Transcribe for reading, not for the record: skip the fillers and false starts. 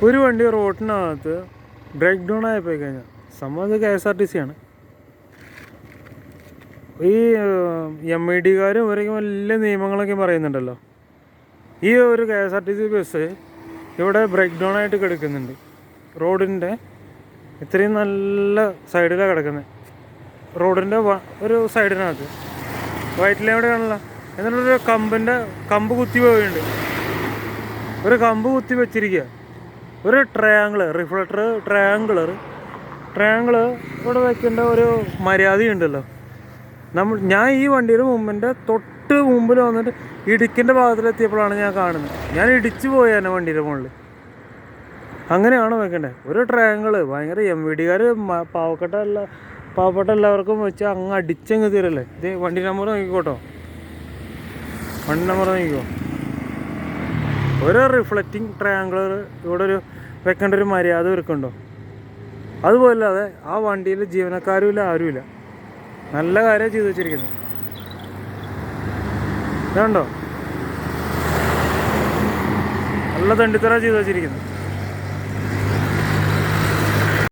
ഒരു വണ്ടി റോഡിനകത്ത് break down ആയിപ്പോയി കഴിഞ്ഞാൽ സംഭവം KSRTC ആണ്. ഈ MID-കാരും ഇവരൊക്കെ വലിയ നിയമങ്ങളൊക്കെ പറയുന്നുണ്ടല്ലോ. ഈ ഒരു KSRTC ബസ് ഇവിടെ ബ്രേക്ക് ഡൗൺ ആയിട്ട് കിടക്കുന്നുണ്ട്. റോഡിൻ്റെ ഇത്രയും നല്ല സൈഡിലാണ് കിടക്കുന്നത്. റോഡിൻ്റെ ഒരു സൈഡിനകത്ത് വൈറ്റ് ലൈൻ കാണല്ല. എന്നിട്ടൊരു കമ്പ് കുത്തി പോയിട്ടുണ്ട്. ഒരു കമ്പ് കുത്തി വെച്ചിരിക്കുക. ഒരു റിഫ്ലക്ടർ ട്രയാങ്കിള് ഇവിടെ വെക്കേണ്ട ഒരു മര്യാദയുണ്ടല്ലോ. ഞാൻ ഈ വണ്ടിയുടെ മുമ്പിൻ്റെ തൊട്ട് മുമ്പിൽ വന്നിട്ട് ഇടുക്കിൻ്റെ ഭാഗത്തിലെത്തിയപ്പോഴാണ് ഞാൻ കാണുന്നത്. ഞാൻ ഇടിച്ചു പോയാണ് വണ്ടിയുടെ മുകളിൽ. അങ്ങനെയാണ് വെക്കേണ്ടത്. ഒരു ട്രയാങ്കിള് ഭയങ്കര MVD-കാർ പാവപ്പെട്ട എല്ലാവർക്കും വെച്ച് അങ്ങ് അടിച്ചങ്ങ് തീരല്ലേ. ഇത് വണ്ടി നമ്പർ നോക്കിക്കോട്ടോ, വണ്ടി നമ്പർ നോക്കിക്കോ. ഒരു റിഫ്ലക്റ്റിംഗ് ട്രയാങ്കിളർ ഇവിടെ ഒരു വെക്കേണ്ട ഒരു മര്യാദ ഇവർക്കുണ്ടോ? അതുപോലല്ലാതെ ആ വണ്ടിയിൽ ജീവനക്കാരും ഇല്ല, ആരുമില്ല. നല്ല കാര്യം ചെയ്തു വെച്ചിരിക്കുന്നത്. ഇതുണ്ടോ, നല്ല തണ്ടിത്തറ ചെയ്തു വെച്ചിരിക്കുന്നത്.